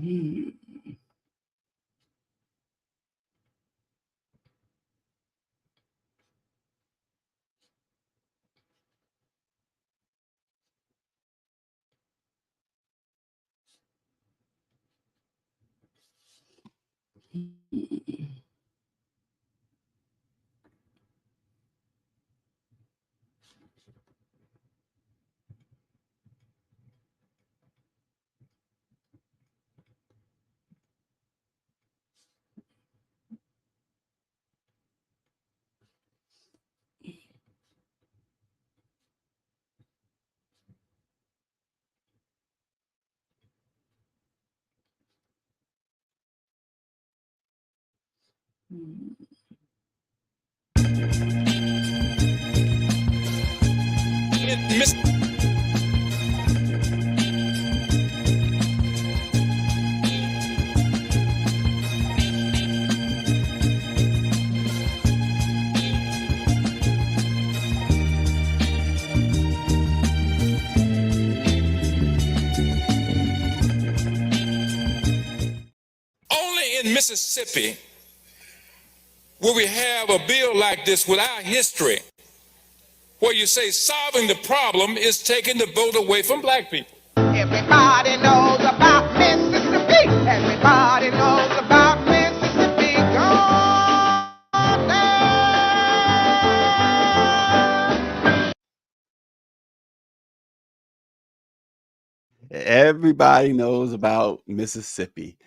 Mm. Only in Mississippi will we have a bill like this with our history, where you say solving the problem is taking the vote away from black people. Everybody knows about Mississippi. Everybody knows about Mississippi. Gone down. Everybody knows about Mississippi.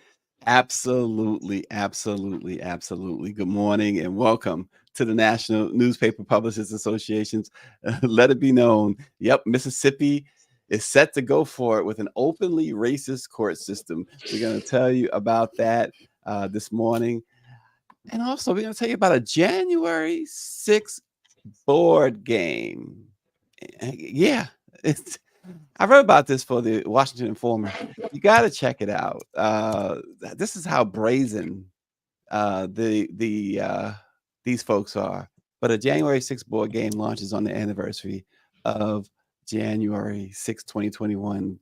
Absolutely, absolutely, absolutely. Good morning and welcome to the National Newspaper Publishers Association's Let It Be Known. Yep, Mississippi is set to go for it with an openly racist court system. We're going to tell you about that this morning. And also, we're going to tell you about a January 6th board game. Yeah, I wrote about this for the Washington Informer. You got to check it out. This is how brazen these folks are. But a January 6th board game launches on the anniversary of January 6, 2021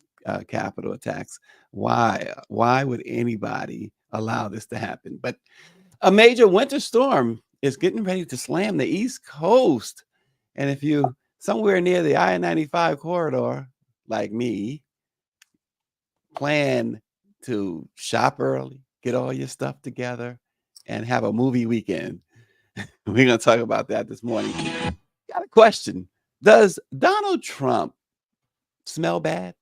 Capitol attacks. Why? Why would anybody allow this to happen? But a major winter storm is getting ready to slam the East Coast. And if you somewhere near the I-95 corridor, like me, plan to shop early, get all your stuff together, and have a movie weekend. We're going to talk about that this morning. Got a question. Does Donald Trump smell bad?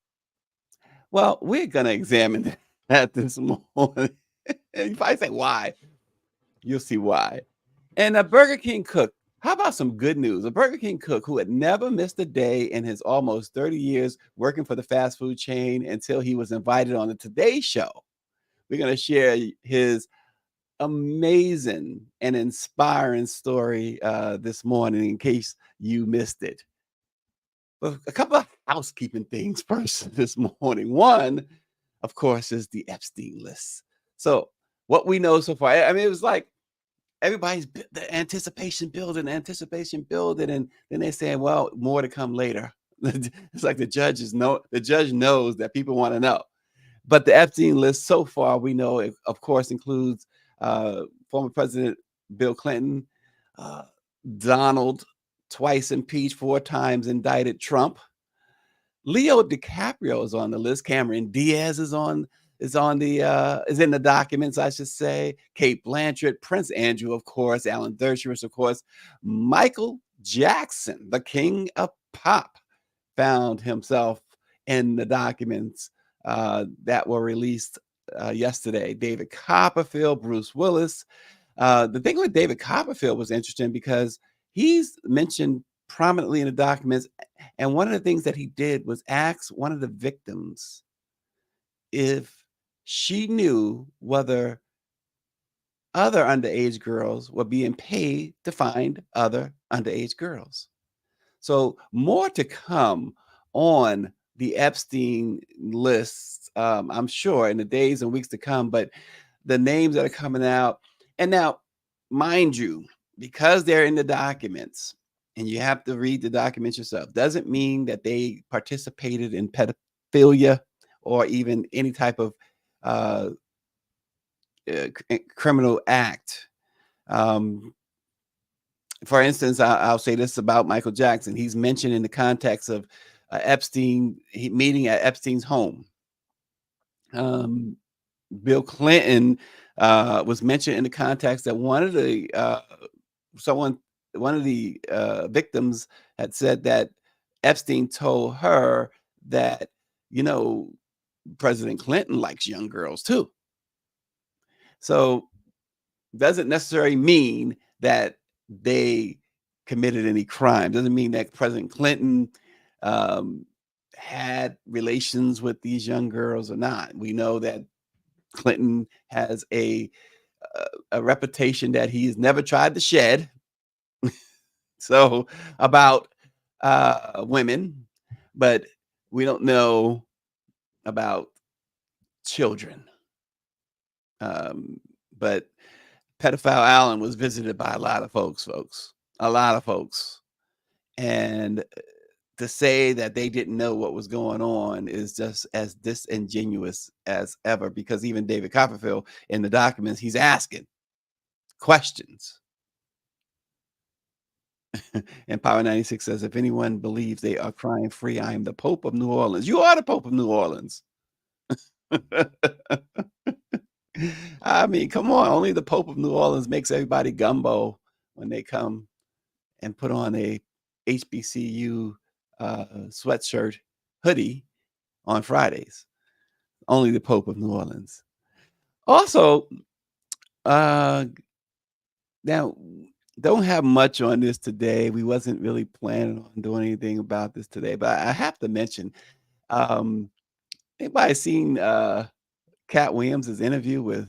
Well, we're going to examine that this morning. You probably say, why? You'll see why. And a Burger King cook. How about some good news? A Burger King cook who had never missed a day in his almost 30 years working for the fast food chain until he was invited on the Today Show. We're going to share his amazing and inspiring story this morning in case you missed it. But a couple of housekeeping things first this morning. One, of course, is the Epstein list. So what we know so far, I mean, it was like everybody's the anticipation building, and then they're saying, well, more to come later. It's like the judge knows that people want to know. But the Epstein list so far, we know, it, of course, includes former President Bill Clinton, Donald, twice impeached, 4 times indicted Trump. Leo DiCaprio is on the list. Cameron Diaz is in the documents, I should say. Kate Blanchett, Prince Andrew, of course, Alan Dershowitz, of course. Michael Jackson, the king of pop, found himself in the documents that were released yesterday. David Copperfield, Bruce Willis. The thing with David Copperfield was interesting because he's mentioned prominently in the documents. And one of the things that he did was ask one of the victims if she knew whether other underage girls were being paid to find other underage girls. So more to come on the Epstein lists, I'm sure, in the days and weeks to come, but the names that are coming out. And now, mind you, because they're in the documents and you have to read the documents yourself, doesn't mean that they participated in pedophilia or even any type of uh, criminal act. Um, for instance, I'll say this about Michael Jackson. He's mentioned in the context of meeting at Epstein's home. Bill Clinton was mentioned in the context that one of the victims had said that Epstein told her that, you know, President Clinton likes young girls too. So doesn't necessarily mean that they committed any crime. Doesn't mean that President Clinton had relations with these young girls or not. We know that Clinton has a reputation that he's never tried to shed. So about women, but we don't know about children. But pedophile Allen was visited by a lot of folks, a lot of folks. And to say that they didn't know what was going on is just as disingenuous as ever, because even David Copperfield in the documents, he's asking questions. And Power 96 says, if anyone believes they are crime free, I am the Pope of New Orleans. You are the Pope of New Orleans. I mean, come on. Only the Pope of New Orleans makes everybody gumbo when they come and put on a HBCU sweatshirt hoodie on Fridays. Only the Pope of New Orleans. Also, now don't have much on this today. We wasn't really planning on doing anything about this today, but I have to mention, anybody seen Cat Williams' interview with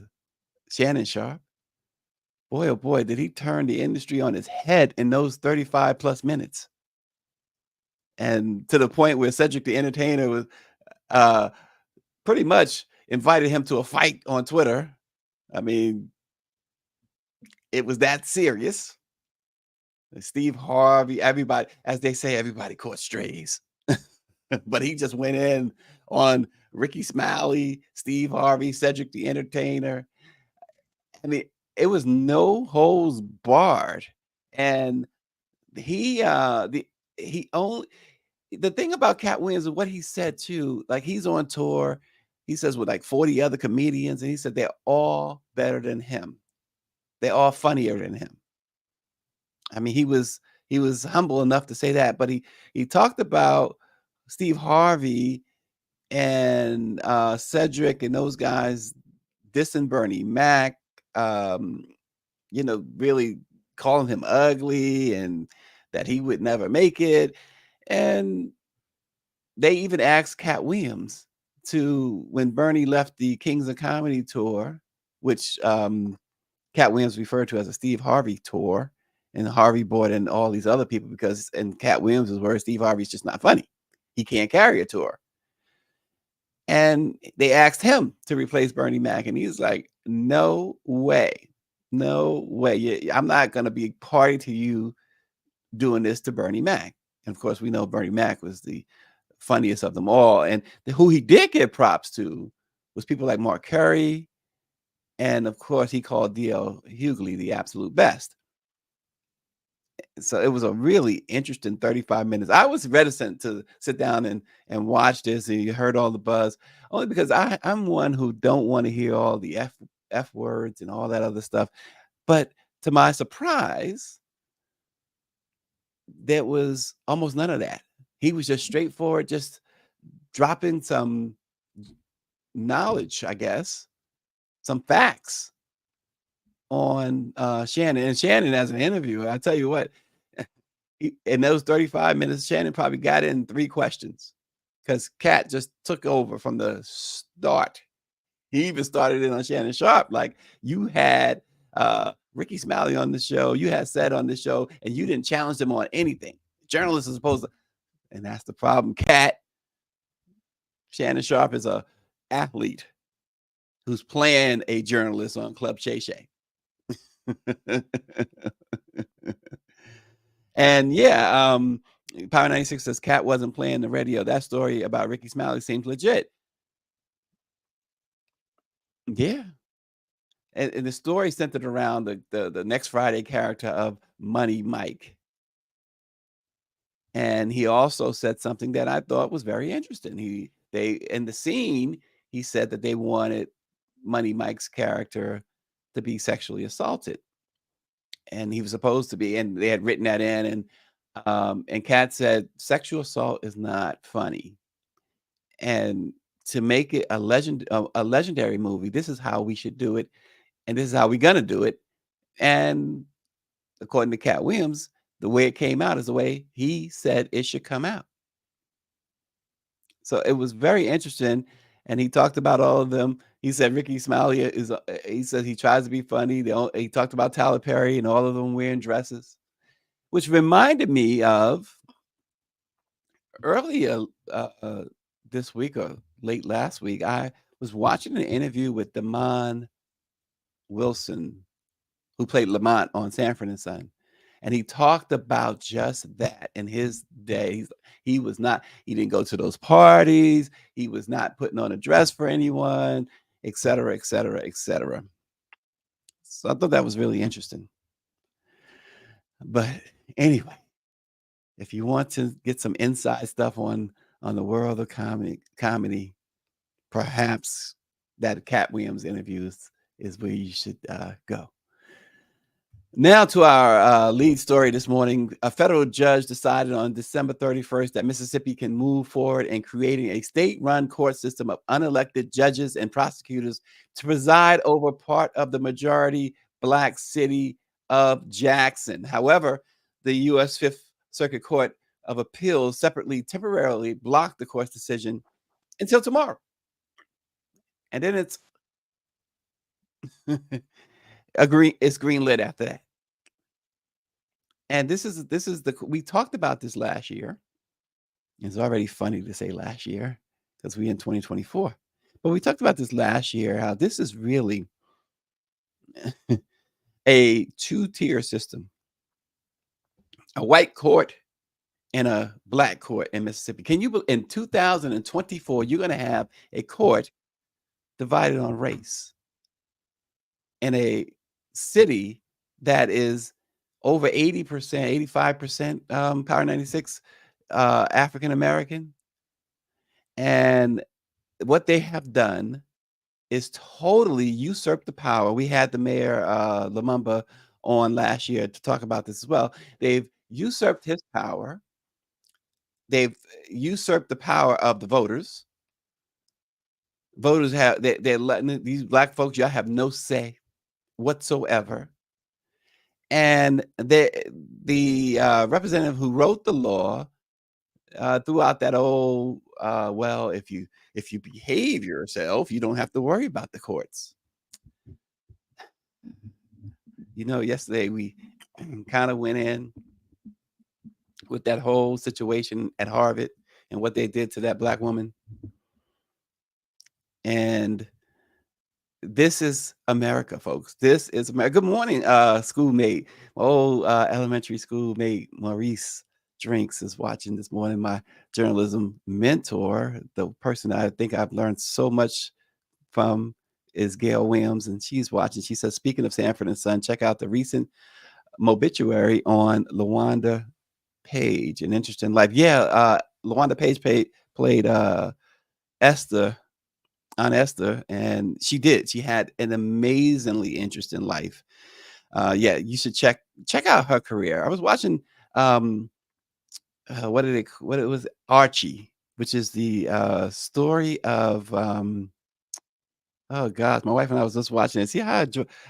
Shannon Sharpe? Boy, oh boy, did he turn the industry on its head in those 35 plus minutes. And to the point where Cedric the Entertainer was pretty much invited him to a fight on Twitter. I mean, it was that serious. Steve Harvey, everybody, as they say, everybody caught strays. But he just went in on Ricky Smiley, Steve Harvey, Cedric the Entertainer. I mean, it was no holds barred. And the thing about Cat Williams is what he said too, like he's on tour, he says, with like 40 other comedians, and he said they're all better than him. They're all funnier than him. I mean, he was humble enough to say that, but he talked about Steve Harvey and Cedric and those guys dissing Bernie Mac, really calling him ugly and that he would never make it. And they even asked Cat Williams to, when Bernie left the Kings of Comedy tour, which Cat Williams referred to as a Steve Harvey tour, and Harvey brought in all these other people because, in Cat Williams' words, Steve Harvey's just not funny. He can't carry a tour. And they asked him to replace Bernie Mac, and he's like, no way. No way. I'm not going to be party to you doing this to Bernie Mac. And of course, we know Bernie Mac was the funniest of them all. And who he did give props to was people like Mark Curry. And of course, he called D.L. Hughley the absolute best. So it was a really interesting 35 minutes. I was reticent to sit down and watch this, and you heard all the buzz, only because I'm one who don't want to hear all the F words and all that other stuff. But to my surprise, there was almost none of that. He was just straightforward, just dropping some knowledge, I guess, some facts on Shannon. And Shannon, as an interviewer, I tell you what, in those 35 minutes, Shannon probably got in 3 questions because Cat just took over from the start. He even started it on Shannon Sharpe. Like, you had Ricky Smiley on the show, you had Seth on the show, and you didn't challenge them on anything. Journalists are supposed to, and that's the problem. Shannon Sharpe is a athlete who's playing a journalist on Club Shay Shay. And yeah, Power 96 says Cat wasn't playing the radio. That story about Ricky Smiley seems legit. Yeah. And the story centered around the Next Friday character of Money Mike. And he also said something that I thought was very interesting. They in the scene, he said that they wanted Money Mike's character to be sexually assaulted, and he was supposed to be, and they had written that in, and Kat said sexual assault is not funny, and to make it a legendary movie, this is how we should do it, and this is how we're gonna do it. And according to Cat Williams, the way it came out is the way he said it should come out. So it was very interesting, and he talked about all of them. He said Ricky Smiley is. He said he tries to be funny. He talked about Tyler Perry and all of them wearing dresses, which reminded me of earlier this week or late last week. I was watching an interview with Damon Wilson, who played Lamont on Sanford and Son. And he talked about just that in his day. He didn't go to those parties. He was not putting on a dress for anyone, et cetera, et cetera, et cetera. So I thought that was really interesting. But anyway, if you want to get some inside stuff on the world of comedy, perhaps that Cat Williams interviews is where you should go. Now to our lead story this morning. A federal judge decided on December 31st that Mississippi can move forward in creating a state-run court system of unelected judges and prosecutors to preside over part of the majority Black city of Jackson. However, the U.S. Fifth Circuit Court of Appeals temporarily blocked the court's decision until tomorrow. And then it's greenlit after that. And this is we talked about this last year. It's already funny to say last year because we're in 2024. But we talked about this last year, how this is really a two-tier system. A white court and a Black court in Mississippi. In 2024, you're going to have a court divided on race in a city that is over 80%, 85% Power 96 African American. And what they have done is totally usurp the power. We had the mayor Lumumba on last year to talk about this as well. They've usurped his power. They've usurped the power of the voters. Voters they're letting these Black folks, y'all have no say whatsoever. And the representative who wrote the law threw out that old, well, if you behave yourself, you don't have to worry about the courts. You know, yesterday we kind of went in with that whole situation at Harvard and what they did to that Black woman. And this is America, folks. This is America. Good morning, schoolmate. My old elementary schoolmate Maurice Drinks is watching this morning. My journalism mentor, the person I think I've learned so much from, is Gail Williams, and she's watching. She says, speaking of Sanford and Son, check out the recent obituary on LaWanda Page, An Interesting Life. Yeah, LaWanda Page played Esther, Aunt Esther, and she had an amazingly interesting life. Yeah, you should check out her career. I was watching what it was, Archie, which is the story of oh gosh, my wife and I was just watching it. See how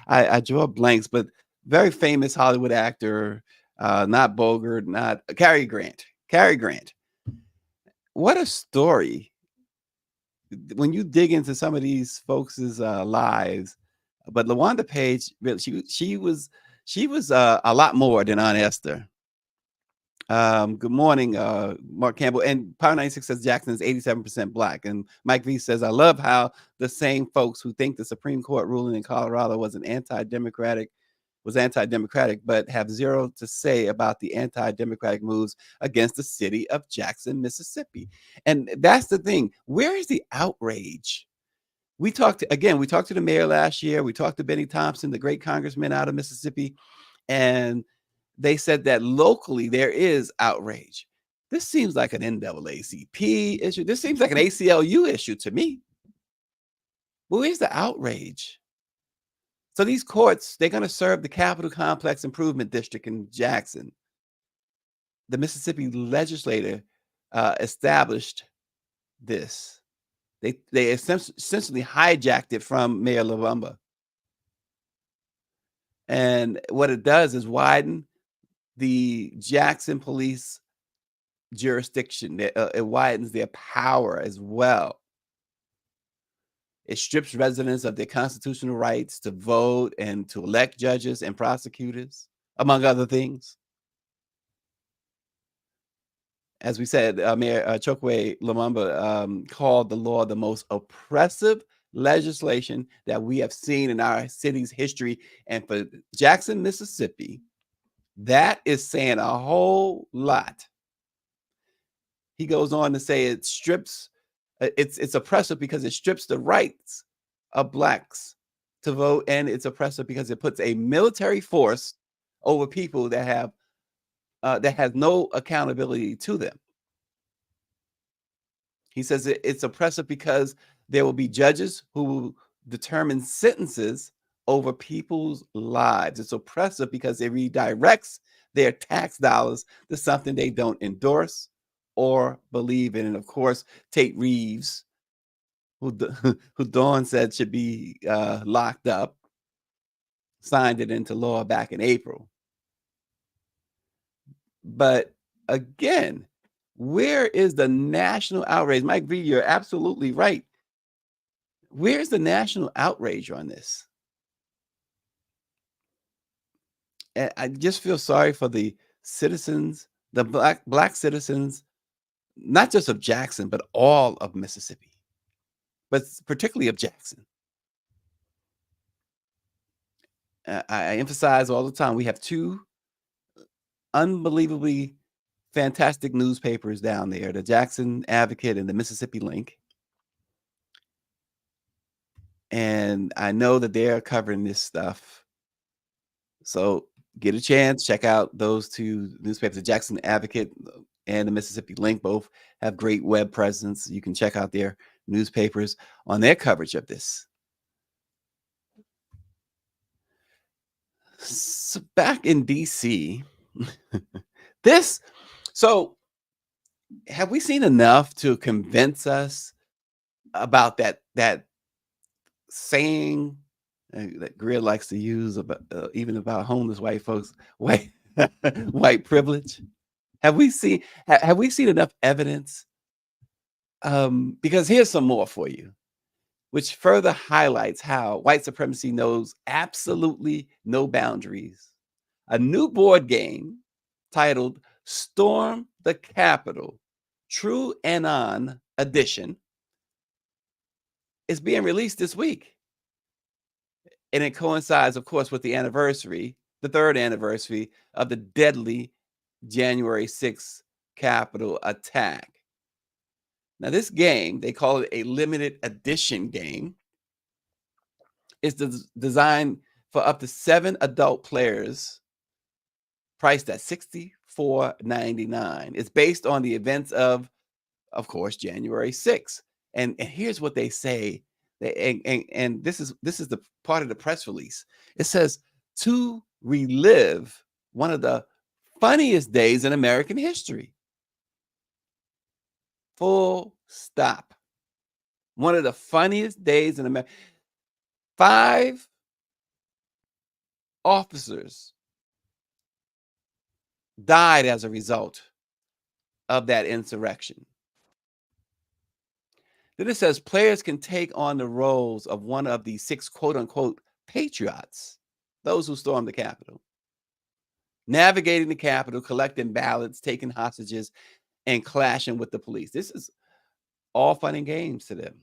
I draw blanks, but very famous Hollywood actor, not Bogart, not Cary Grant. Cary Grant. What a story. When you dig into some of these folks' lives, but LaWanda Page, really, she was a lot more than Aunt Esther. Good morning, Mark Campbell. And Power 96 says Jackson is 87% Black. And Mike V says, I love how the same folks who think the Supreme Court ruling in Colorado was anti-democratic, but have zero to say about the anti-democratic moves against the city of Jackson, Mississippi. And that's the thing. Where is the outrage We talked again, we talked to the mayor last year. We talked to Benny Thompson, the great congressman out of Mississippi, and they said that locally there is outrage. This seems like an NAACP issue. This seems like an ACLU issue to me. Well, where's the outrage? So these courts, they're going to serve the Capitol Complex Improvement District in Jackson. The Mississippi legislature established this. They essentially hijacked it from Mayor Lumumba. And what it does is widen the Jackson police jurisdiction. It widens their power as well. It strips residents of their constitutional rights to vote and to elect judges and prosecutors, among other things. As we said, Mayor Chokwe Lumumba called the law the most oppressive legislation that we have seen in our city's history. And for Jackson, Mississippi, that is saying a whole lot. He goes on to say it strips, it's oppressive because it strips the rights of Blacks to vote, and it's oppressive because it puts a military force over people that have that has no accountability to them. He says it's oppressive because there will be judges who will determine sentences over people's lives. It's oppressive because it redirects their tax dollars to something they don't endorse or believe in. And of course, Tate Reeves, who Dawn said should be locked up, signed it into law back in April. But again, where is the national outrage? Mike V, you're absolutely right. Where's the national outrage on this? And I just feel sorry for the citizens, the black citizens, not just of Jackson, but all of Mississippi, but particularly of Jackson. I emphasize all the time, we have two unbelievably fantastic newspapers down there, the Jackson Advocate and the Mississippi Link. And I know that they're covering this stuff. So get a chance, check out those two newspapers, the Jackson Advocate and the Mississippi Link. Both have great web presence. You can check out their newspapers on their coverage of this. So back in DC, so have we seen enough to convince us about that saying that Greer likes to use about even about homeless white folks, white privilege? Have we seen enough evidence? Because here's some more for you, which further highlights how white supremacy knows absolutely no boundaries. A new board game titled Storm the Capitol, True Anon Edition, is being released this week. And it coincides, of course, with the anniversary, the third anniversary of the deadly January 6th Capitol attack. Now, this game, they call it a limited edition game, is designed for up to 7 adult players, priced at $64.99. It's based on the events of course, January 6th. And here's what they say. And this is the part of the press release. It says, to relive one of the funniest days in American history. Full stop. One of the funniest days in America. 5 officers died as a result of that insurrection. Then it says players can take on the roles of one of the 6 quote unquote patriots, those who stormed the Capitol, navigating the Capitol, collecting ballots, taking hostages, and clashing with the police. This is all fun and games to them.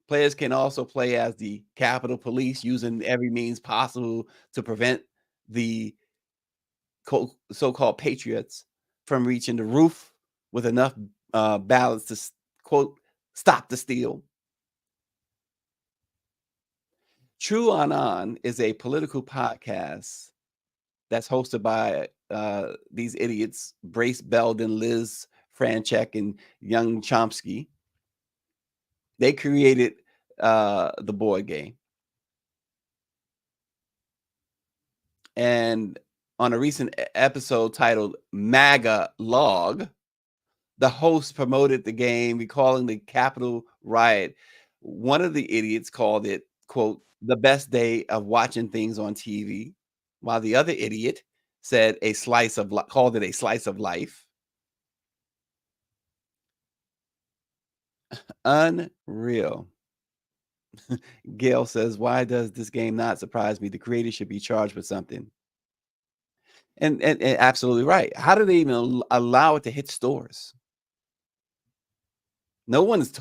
Players can also play as the Capitol Police, using every means possible to prevent the so-called patriots from reaching the roof with enough ballots to, quote, Stop the Steal. True On is a political podcast that's hosted by these idiots, Brace Belden, Liz Franchek, and Young Chomsky. They created the board game. And on a recent episode titled MAGA Log, the host promoted the game, recalling the Capitol riot. One of the idiots called it, quote, the best day of watching things on TV, while the other idiot said called it a slice of life. Unreal. Gail says, why does this game not surprise me? The creator should be charged with something. And absolutely right. How do they even allow it to hit stores? No one is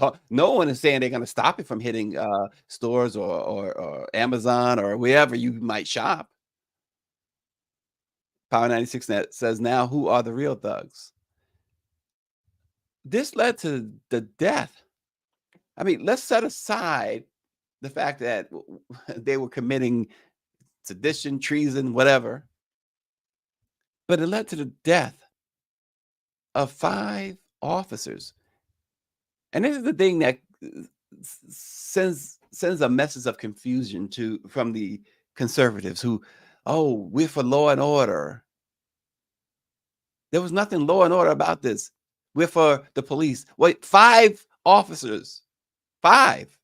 saying they're going to stop it from hitting stores or Amazon or wherever you might shop. Power 96 Net says, now who are the real thugs? This led to the death. I mean, let's set aside the fact that they were committing sedition, treason, whatever. But it led to the death of 5 officers. And this is the thing that sends a message of confusion from the conservatives who, oh, we're for law and order. There was nothing law and order about this. We're for the police. Wait, 5 officers, 5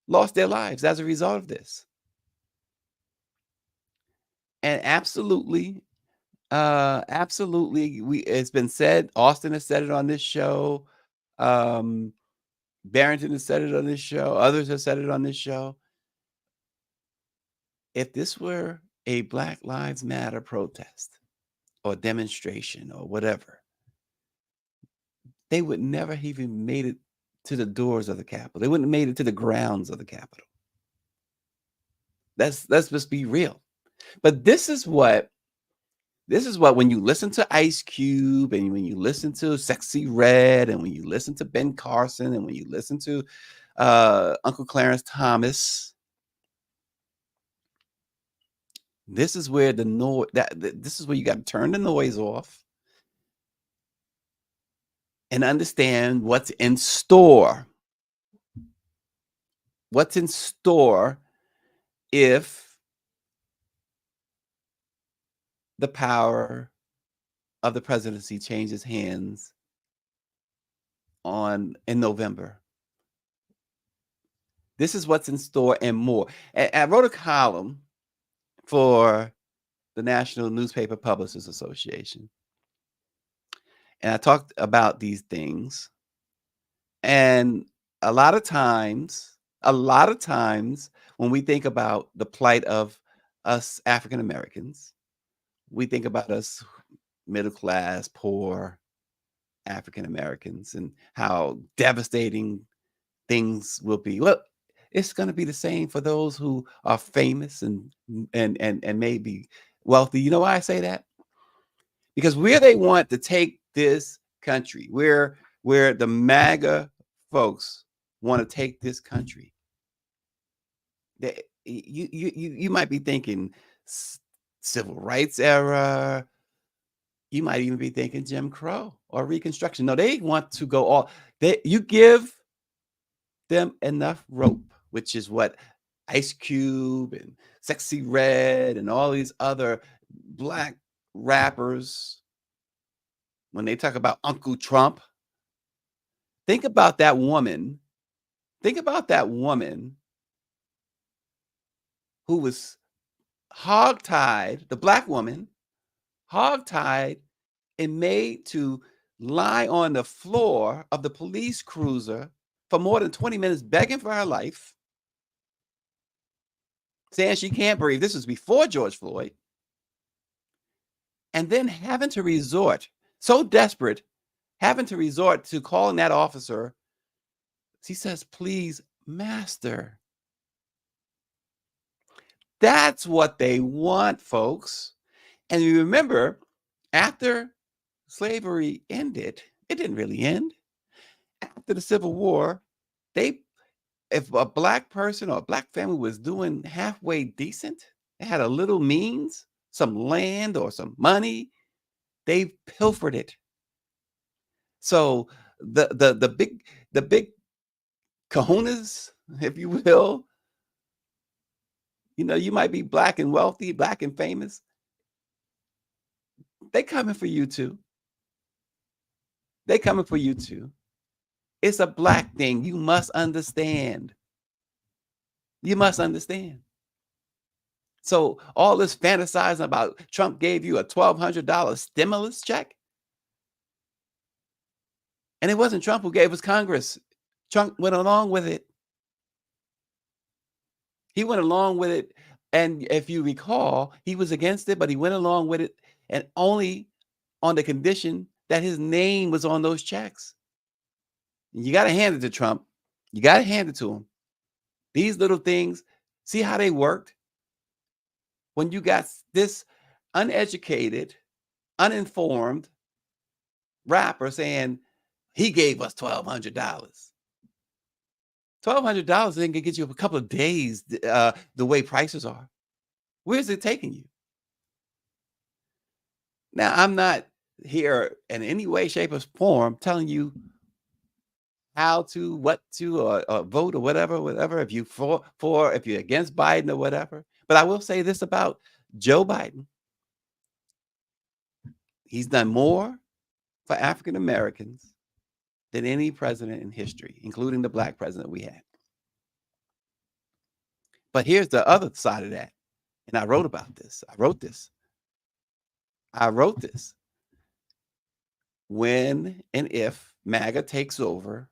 lost their lives as a result of this. And absolutely, it's been said, Austin has said it on this show. Barrington has said it on this show. Others have said it on this show. If this were a Black Lives Matter protest or demonstration or whatever, they would never have even made it to the doors of the Capitol. They wouldn't have made it to the grounds of the Capitol. Let's just be real. But this is what when you listen to Ice Cube and when you listen to Sexy Red and when you listen to Ben Carson and when you listen to Uncle Clarence Thomas, this is where this is where you got to turn the noise off and understand what's in store. What's in store if the power of the presidency changes hands in November. This is what's in store and more. I wrote a column for the National Newspaper Publishers Association. And I talked about these things. And a lot of times when we think about the plight of us African Americans, we think about us middle class, poor African Americans and how devastating things will be. Well, it's going to be the same for those who are famous and maybe wealthy. You know why I say that? Because where they want to take this country, where the MAGA folks want to take this country, you might be thinking civil rights era. You might even be thinking Jim Crow or Reconstruction. No, they want to go all. You give them enough rope, which is what Ice Cube and Sexy Red and all these other Black rappers, when they talk about Uncle Trump, think about that woman. Think about that woman who was hogtied, the Black woman, hogtied and made to lie on the floor of the police cruiser for more than 20 minutes, begging for her life, saying she can't breathe. This was before George Floyd. And then having to resort to calling that officer. She says, please, master. That's what they want, folks. And you remember, after slavery ended, it didn't really end. After the Civil War, They if a black person or a black family was doing halfway decent, they had a little means, some land or some money, they pilfered it. So the big kahunas, if you will, you might be black and wealthy, black and famous. They coming for you too. They coming for you too. It's a black thing. You must understand. You must understand. So all this fantasizing about Trump gave you a $1,200 stimulus check, and it wasn't Trump who gave us Congress. Trump went along with it. He went along with it, and if you recall, he was against it, but he went along with it, and only on the condition that his name was on those checks. You got to hand it to Trump. You got to hand it to him. These little things, see how they worked? When you got this uneducated, uninformed rapper saying he gave us $1,200. $1,200 ain't gonna get you a couple of days the way prices are. Where's it taking you? Now, I'm not here in any way, shape, or form telling you how to, what to, or vote or whatever. If you if you're against Biden or whatever. But I will say this about Joe Biden. He's done more for African Americans than any president in history, including the black president we had. But here's the other side of that. And I wrote about this. I wrote this. When and if MAGA takes over,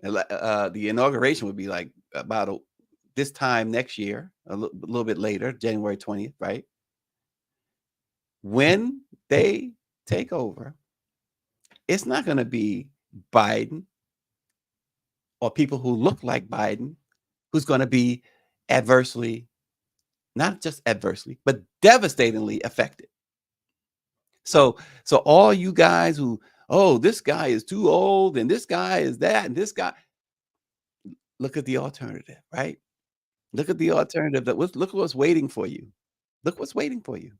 the inauguration would be like about this time next year, a little bit later, January 20th, right? When they take over, it's not going to be Biden or people who look like Biden who's going to be not just adversely, but devastatingly affected. So all you guys who, oh, this guy is too old and this guy is that and this guy, look at the alternative, right? Look at the alternative. Look what's waiting for you. Look what's waiting for you.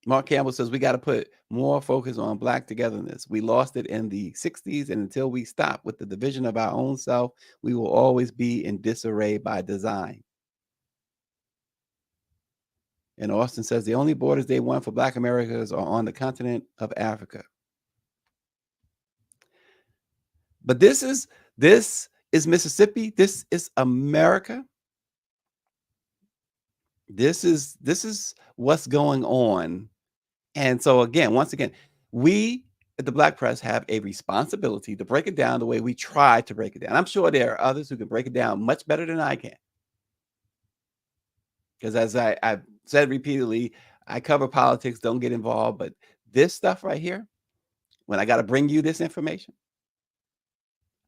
Mark Campbell says we got to put more focus on black togetherness. We lost it in the 60s, and until we stop with the division of our own self, we will always be in disarray by design. And Austin says the only borders they want for black Americans are on the continent of Africa. But this is Mississippi. This is America. This is what's going on. And so once again, we at the Black Press have a responsibility to break it down the way we try to break it down. I'm sure there are others who can break it down much better than I can. Because as I've said repeatedly, I cover politics, don't get involved. But this stuff right here, when I got to bring you this information,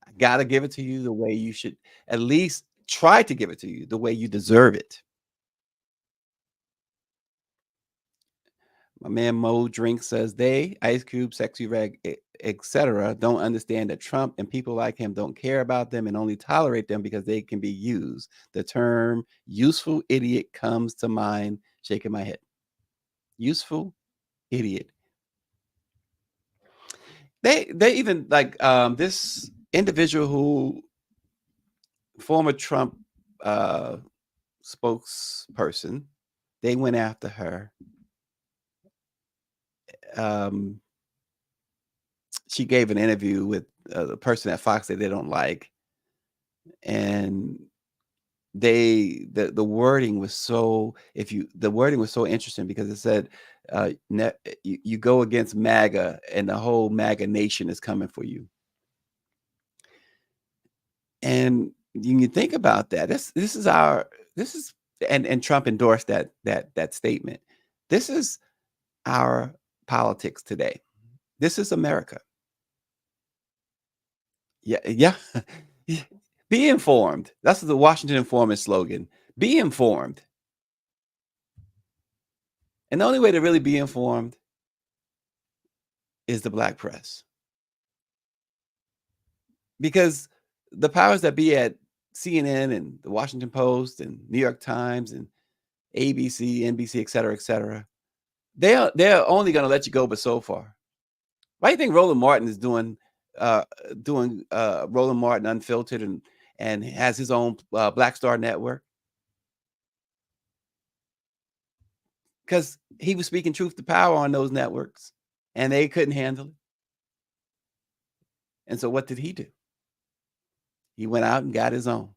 I got to give it to you the way you should, at least try to give it to you the way you deserve it. My man Mo Drink says they, Ice Cube, Sexy Red, etc., don't understand that Trump and people like him don't care about them and only tolerate them because they can be used. The term useful idiot comes to mind, shaking my head. Useful idiot. They even like this individual who, former Trump spokesperson, they went after her. She gave an interview with the person at Fox that they don't like, and the wording was so interesting because it said you go against MAGA and the whole MAGA nation is coming for you. And you think about that. And Trump endorsed that statement. This is our politics today. This is America. Yeah. Be informed. That's the Washington Informant slogan. Be informed. And the only way to really be informed is the Black Press. because the powers that be at CNN and the Washington Post and New York Times and ABC, NBC, et cetera, they're only going to let you go but so far. Why do you think Roland Martin is doing Roland Martin Unfiltered and has his own Black Star Network? Because he was speaking truth to power on those networks, and they couldn't handle it. And so what did he do? He went out and got his own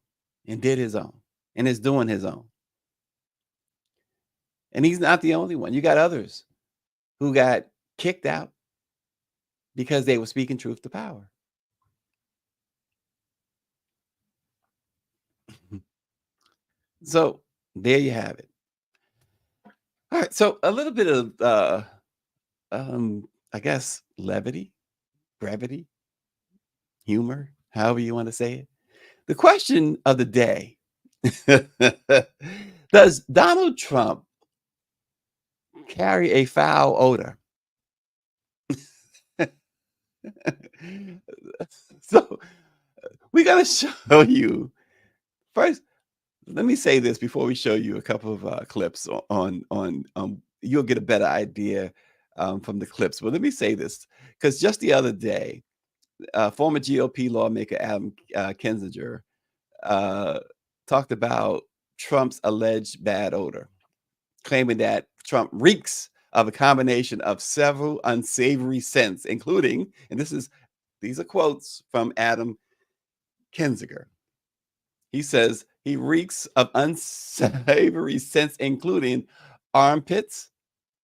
and did his own and is doing his own. And he's not the only one. You got others who got kicked out because they were speaking truth to power. So there you have it. All right. So a little bit of, I guess, levity, brevity, humor, however you want to say it. The question of the day, does Donald Trump carry a foul odor? So we're going to show you first. Let me say this before we show you a couple of clips on you'll get a better idea from the clips. But let me say this, because just the other day, former GOP lawmaker Adam Kinzinger talked about Trump's alleged bad odor, claiming that Trump reeks of a combination of several unsavory scents, including, and these are quotes from Adam Kinzinger. He says he reeks of unsavory scents, including armpits,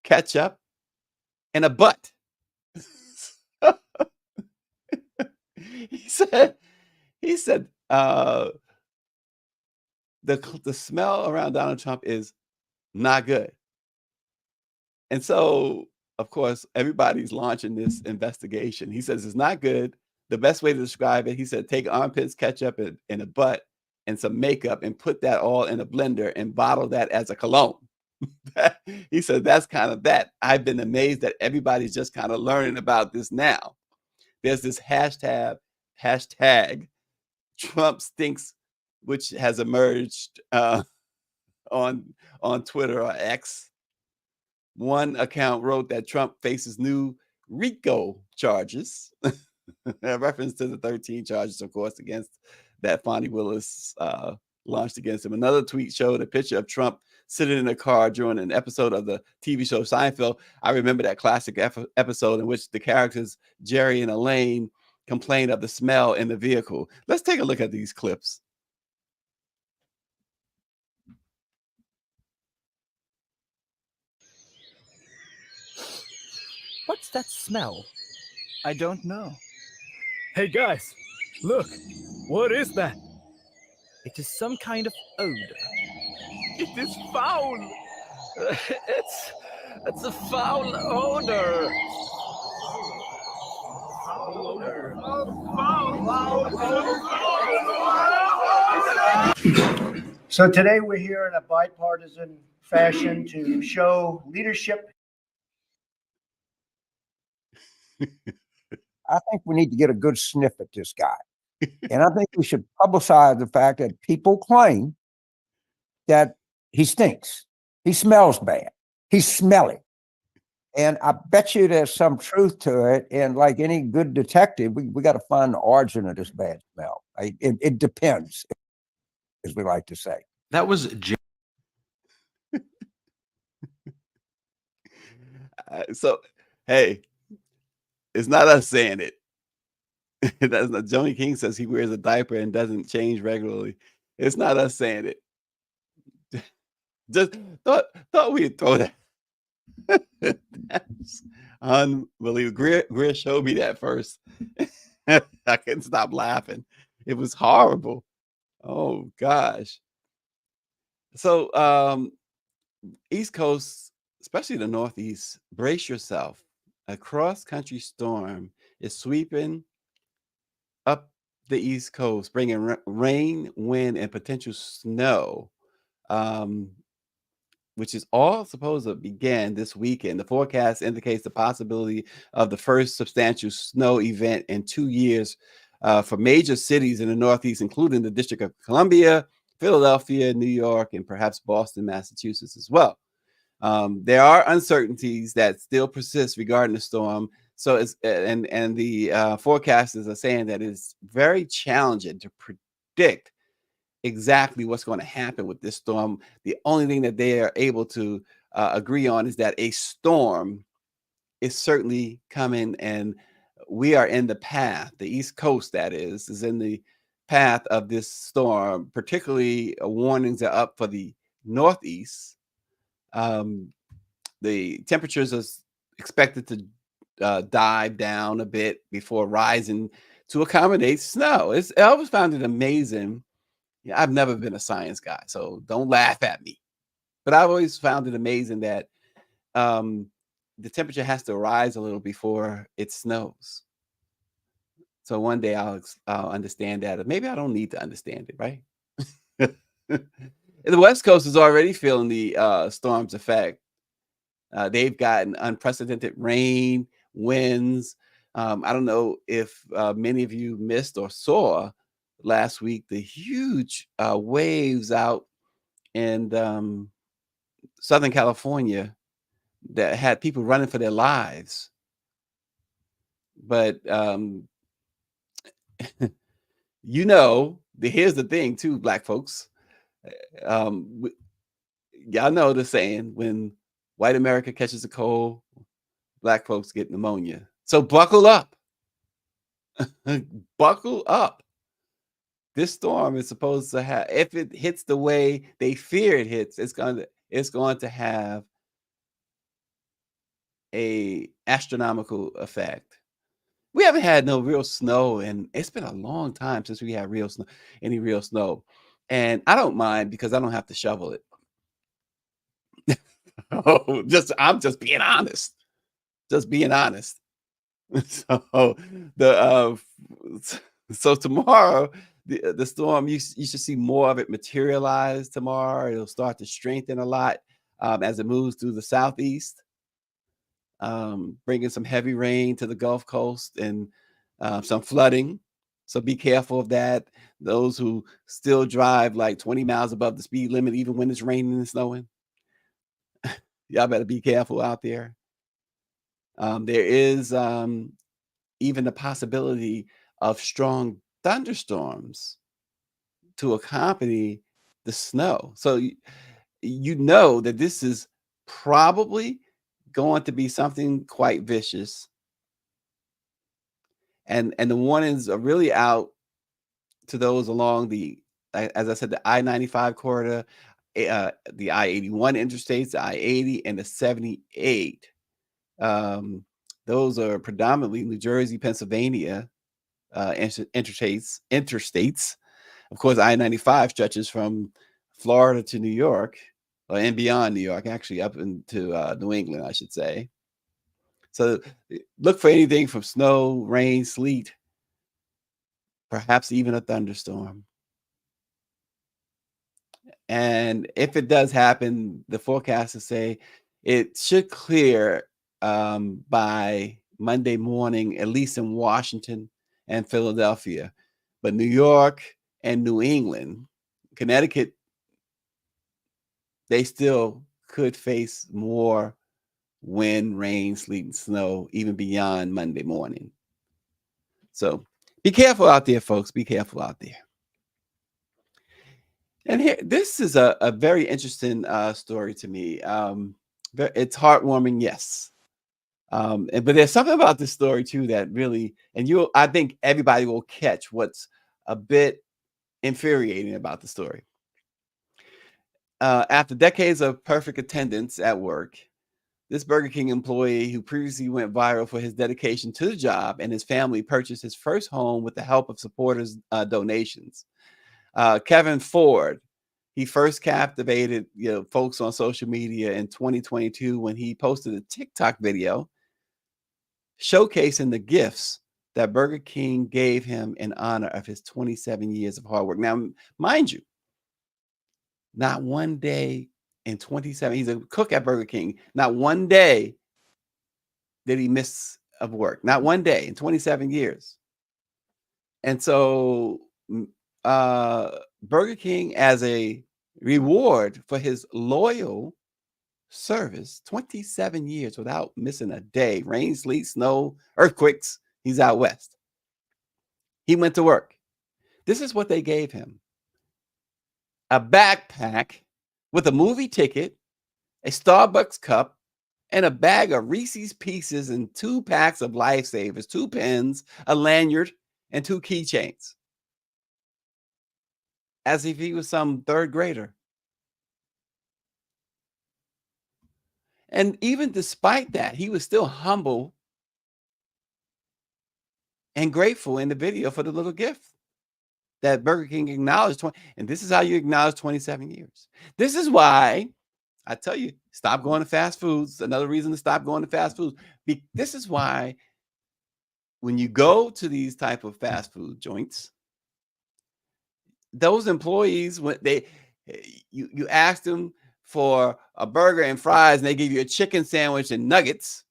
ketchup, and a butt. He said the smell around Donald Trump is not good. And so, of course, everybody's launching this investigation. He says it's not good. The best way to describe it, he said, take armpits, ketchup, and a butt and some makeup and put that all in a blender and bottle that as a cologne. He said that's kind of that. I've been amazed that everybody's just kind of learning about this now. There's this hashtag Trump stinks, which has emerged on Twitter or X. One account wrote that Trump faces new RICO charges, a reference to the 13 charges, of course, against that Fonnie Willis launched against him. Another tweet showed a picture of Trump sitting in a car during an episode of the TV show Seinfeld. I remember that classic episode in which the characters Jerry and Elaine complained of the smell in the vehicle. Let's take a look at these clips. What's that smell? I don't know. Hey guys, look, what is that? It is some kind of odor. It is foul. It's a foul odor. So today we're here in a bipartisan fashion to show leadership. I think we need to get a good sniff at this guy. And I think we should publicize the fact that people claim that he stinks. He smells bad. He's smelly. And I bet you there's some truth to it. And like any good detective, we got to find the origin of this bad smell. It depends, as we like to say. That was So, hey, it's not us saying it. That's not, Joni King says he wears a diaper and doesn't change regularly. It's not us saying it. Just thought we'd throw that. That's unbelievable. Greer showed me that first. I couldn't stop laughing. It was horrible. Oh gosh. So East Coast, especially the Northeast, brace yourself. A cross-country storm is sweeping up the East Coast, bringing rain, wind, and potential snow, which is all supposed to begin this weekend. The forecast indicates the possibility of the first substantial snow event in 2 years for major cities in the Northeast, including the District of Columbia, Philadelphia, New York, and perhaps Boston, Massachusetts as well. There are uncertainties that still persist regarding the storm. So it's and the forecasters are saying that it's very challenging to predict exactly what's going to happen with this storm. The only thing that they are able to agree on is that a storm is certainly coming, and we are in the path. The East Coast, that is in the path of this storm. Particularly, warnings are up for the Northeast. The temperatures are expected to dive down a bit before rising to accommodate snow. I always found it amazing. Yeah, I've never been a science guy, so don't laugh at me. But I've always found it amazing that the temperature has to rise a little before it snows. So one day I'll understand that. Or maybe I don't need to understand it, right? The West Coast is already feeling the storm's effect. They've gotten unprecedented rain, winds. I don't know if many of you missed or saw last week the huge waves out in Southern California that had people running for their lives. But here's the thing too, Black folks. Y'all know the saying, when white America catches a cold, Black folks get pneumonia. So buckle up. Buckle up. This storm is supposed to have, if it hits the way they fear it hits, it's going to have a astronomical effect. We haven't had no real snow, and it's been a long time since we had any real snow. And I don't mind because I don't have to shovel it. I'm just being honest. Just being honest. So tomorrow, the storm, you should see more of it materialize tomorrow. It'll start to strengthen a lot as it moves through the southeast, bringing some heavy rain to the Gulf Coast and some flooding. So be careful of that. Those who still drive like 20 miles above the speed limit, even when it's raining and snowing, y'all better be careful out there. There is even the possibility of strong thunderstorms to accompany the snow. So you know that this is probably going to be something quite vicious. And the warnings are really out to those along the, as I said, the I-95 corridor, the I-81 interstates, the I-80, and the 78. Those are predominantly New Jersey, Pennsylvania interstates. Of course, I-95 stretches from Florida to New York, and beyond New York, actually up into New England, I should say. So look for anything from snow, rain, sleet, perhaps even a thunderstorm. And if it does happen, the forecasters say it should clear by Monday morning, at least in Washington and Philadelphia. But New York and New England, Connecticut, they still could face more wind, rain, sleet, and snow, even beyond Monday morning. So be careful out there, folks. Be careful out there. And here, this is a very interesting story to me. It's heartwarming, yes. But there's something about this story too that really, I think everybody will catch what's a bit infuriating about the story. After decades of perfect attendance at work, this Burger King employee, who previously went viral for his dedication to the job, and his family purchased his first home with the help of supporters' donations. Kevin Ford, he first captivated folks on social media in 2022 when he posted a TikTok video showcasing the gifts that Burger King gave him in honor of his 27 years of hard work. Now, mind you, not one day in 27, he's a cook at Burger King. Not one day did he miss of work. Not one day in 27 years. And so Burger King, as a reward for his loyal service, 27 years without missing a day, rain, sleet, snow, earthquakes, he's out west. He went to work. This is what they gave him: a backpack with a movie ticket, a Starbucks cup, and a bag of Reese's Pieces, and 2 packs of Lifesavers, 2 pens, a lanyard, and 2 keychains. As if he was some 3rd grader. And even despite that, he was still humble and grateful in the video for the little gift that Burger King acknowledged. And this is how you acknowledge 27 years. This is why I tell you, stop going to fast foods. Another reason to stop going to fast foods. This is why when you go to these type of fast food joints, those employees, when you ask them for a burger and fries, and they give you a chicken sandwich and nuggets,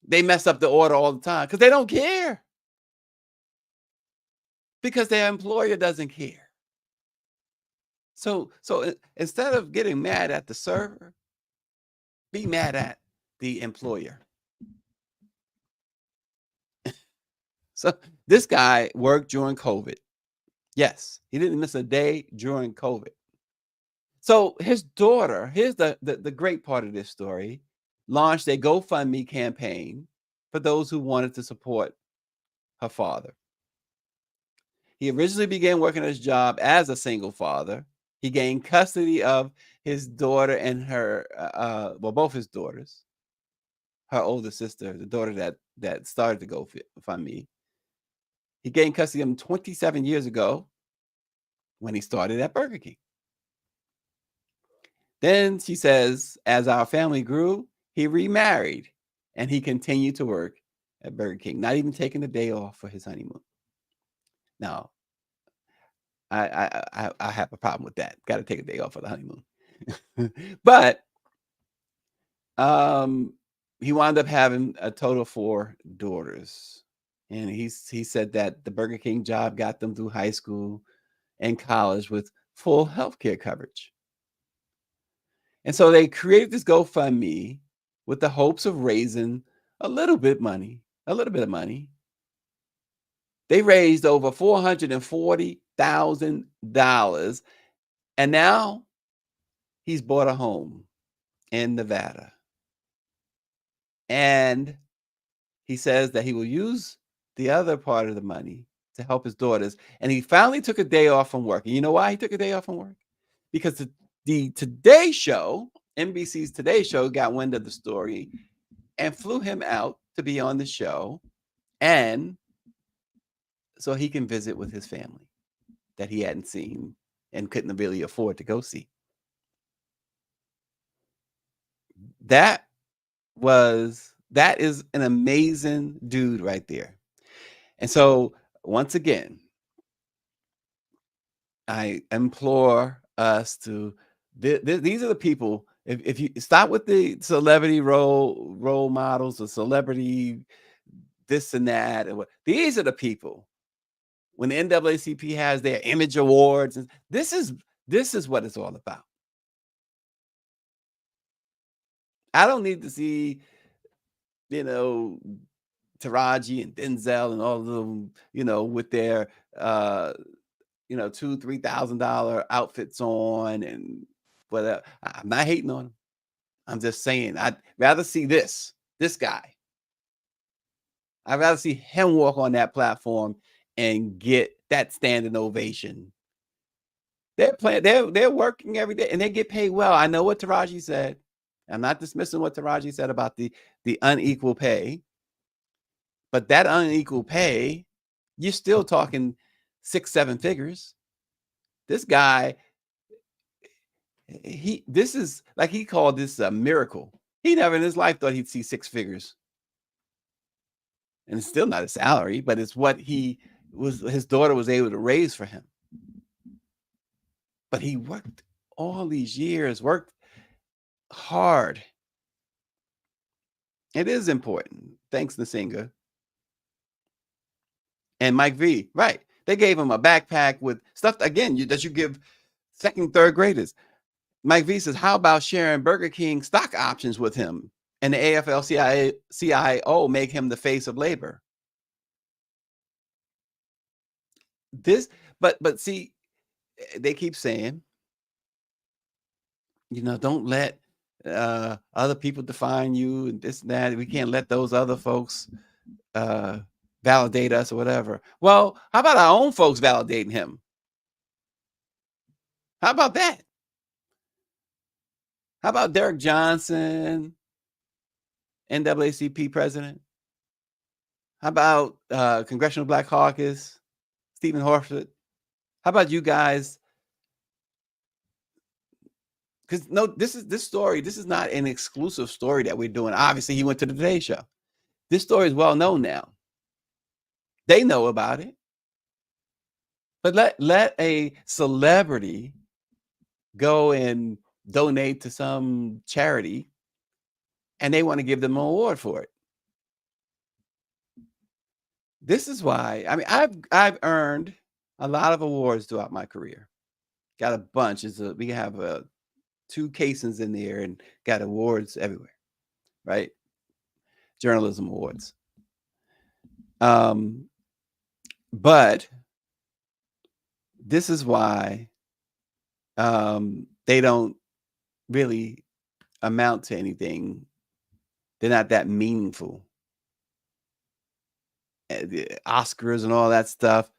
they mess up the order all the time because they don't care. Because their employer doesn't care. So instead of getting mad at the server, be mad at the employer. So this guy worked during COVID. Yes, he didn't miss a day during COVID. So his daughter, here's the great part of this story, launched a GoFundMe campaign for those who wanted to support her father. He originally began working his job as a single father. He gained custody of his daughter and her, both his daughters, her older sister, the daughter that started to GoFundMe. He gained custody of him 27 years ago when he started at Burger King. Then she says, as our family grew, he remarried and he continued to work at Burger King, not even taking a day off for his honeymoon. Now, I have a problem with that. Got to take a day off for the honeymoon. But he wound up having a total of 4 daughters. And he said that the Burger King job got them through high school and college with full healthcare coverage. And so they created this GoFundMe with the hopes of raising a little bit of money. They raised over $440,000. And now he's bought a home in Nevada. And he says that he will use the other part of the money to help his daughters. And he finally took a day off from work. And you know why he took a day off from work? Because the Today Show, NBC's Today Show, got wind of the story and flew him out to be on the show, and so he can visit with his family that he hadn't seen and couldn't really afford to go see. That is an amazing dude right there. And so once again, I implore us to, these are the people, if you stop with the celebrity role models or celebrity this and that, and these are the people when the NAACP has their image awards, and this is what it's all about. I don't need to see, Taraji and Denzel and all of them, with their $2,000-$3,000 outfits on and whatever. I'm not hating on them. I'm just saying I'd rather see this guy. I'd rather see him walk on that platform and get that standing ovation. They're working every day and they get paid well. I know what Taraji said. I'm not dismissing what Taraji said about the unequal pay, but that unequal pay, you're still talking 6-7 figures. This guy, this is like, he called this a miracle. He never in his life thought he'd see 6 figures. And it's still not a salary, but it's what his daughter was able to raise for him. But he worked all these years, worked hard. It is important. Thanks, Nasinga. And Mike V, right. They gave him a backpack with stuff, again, that you give second, third graders. Mike V says, how about sharing Burger King stock options with him? And the AFL-CIO make him the face of labor. But see, they keep saying, don't let other people define you and this and that. We can't let those other folks validate us or whatever. Well, how about our own folks validating him? How about that? How about Derek Johnson, NAACP president? How about Congressional Black Caucus, Stephen Horford? How about you guys? Because no, this is not an exclusive story that we're doing. Obviously, he went to the Today Show. This story is well known now. They know about it. But let a celebrity go and donate to some charity, and they want to give them an award for it. This is why, I mean, I've earned a lot of awards throughout my career. Got a bunch. We have 2 casings in there and got awards everywhere, right? Journalism awards. But this is why they don't really amount to anything. They're not that meaningful. The Oscars and all that stuff,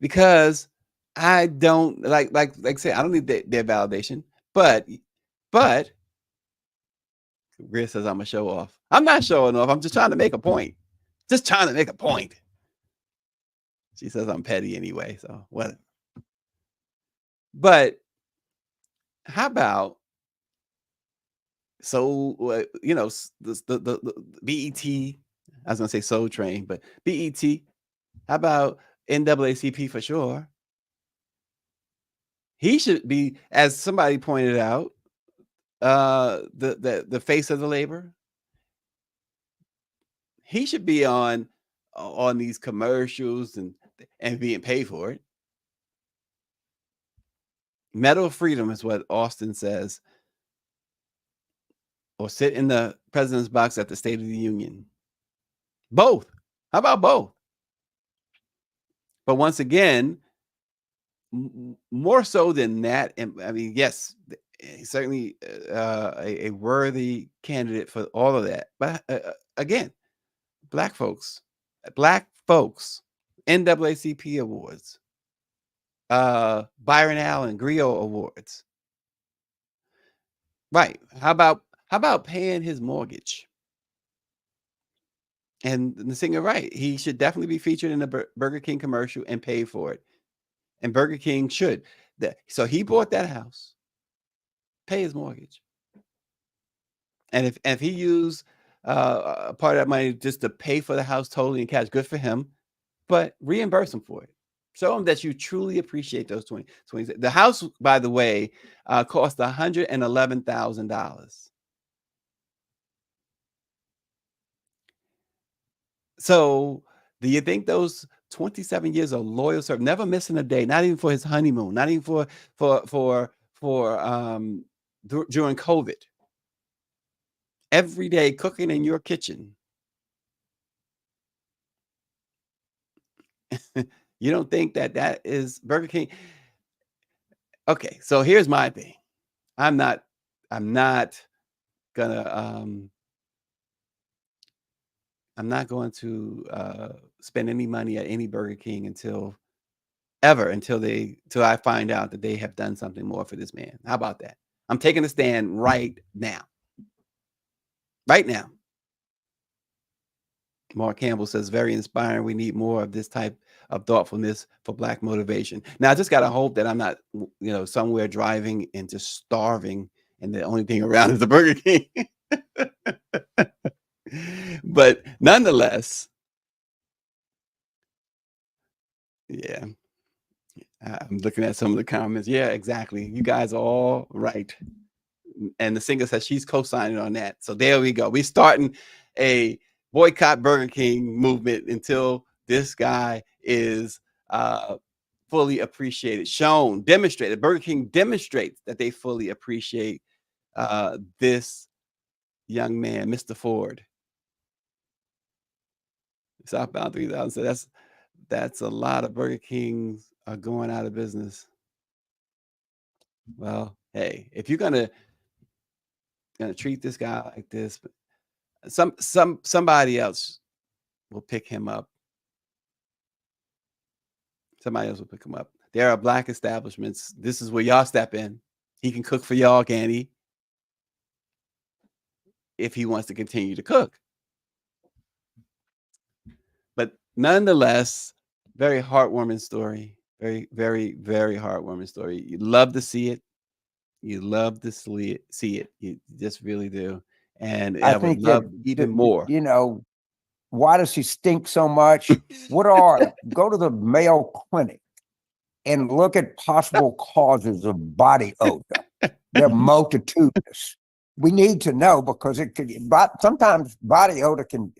because I don't like say, I don't need their validation, but Rhea says I'm a show off. I'm not showing off. I'm just trying to make a point. Just trying to make a point. She says I'm petty anyway, so whatever. But how about the BET? I was gonna say Soul Train, but BET. How about NAACP for sure? He should be, as somebody pointed out, the face of the labor. He should be on these commercials and being paid for it. Medal of Freedom is what Austin says. Or sit in the president's box at the State of the Union. Both. How about both? But once again, more so than that, and I mean, yes, certainly a worthy candidate for all of that. But again, black folks, NAACP awards, Byron Allen Griot awards. Right. How about paying his mortgage? And the singer, right, he should definitely be featured in a Burger King commercial and pay for it. And Burger King should. So he bought that house, pay his mortgage. And if he used a part of that money just to pay for the house totally in cash, good for him. But reimburse him for it. Show him that you truly appreciate those 20. The house, by the way, cost $111,000. So do you think those 27 years of loyal service, never missing a day, not even for his honeymoon, not even for during COVID, every day cooking in your kitchen? You don't think that is Burger King? Okay, so here's my thing. I'm not going to spend any money at any Burger King until I find out that they have done something more for this man. How about that? I'm taking a stand right now. Right now. Mark Campbell says, very inspiring. We need more of this type of thoughtfulness for Black motivation. Now, I just got to hope that I'm not, somewhere driving and just starving and the only thing around is the Burger King. But nonetheless, yeah, I'm looking at some of the comments. Yeah, exactly. You guys are all right. And the singer says she's co-signing on that. So there we go. We're starting a boycott Burger King movement until this guy is fully appreciated, shown, demonstrated. Burger King demonstrates that they fully appreciate this young man, Mr. Ford. Southbound 3000. So that's a lot of Burger Kings are going out of business. Well, hey, if you're gonna treat this guy like this, somebody else will pick him up. Somebody else will pick him up. There are Black establishments. This is where y'all step in. He can cook for y'all, can he? If he wants to continue to cook. But nonetheless, very heartwarming story. Very, very, very heartwarming story. You love to see it. You love to see it. You just really do. And I would think love that, even more. You know, why does he stink so much? Go to the Mayo Clinic and look at possible causes of body odor. They're multitudinous. We need to know because sometimes body odor can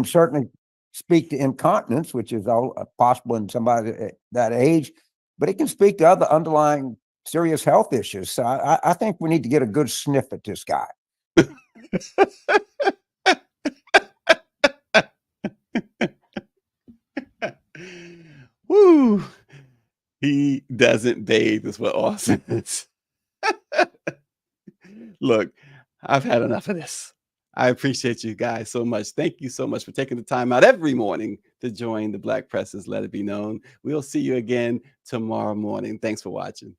certainly speak to incontinence, which is all possible in somebody at that age, but it can speak to other underlying serious health issues. So I think we need to get a good sniff at this guy. Woo! He doesn't bathe, is what Austin is. Look, I've had enough of this. I appreciate you guys so much. Thank you so much for taking the time out every morning to join the Black Presses Let It Be Known. We'll see you again tomorrow morning. Thanks for watching.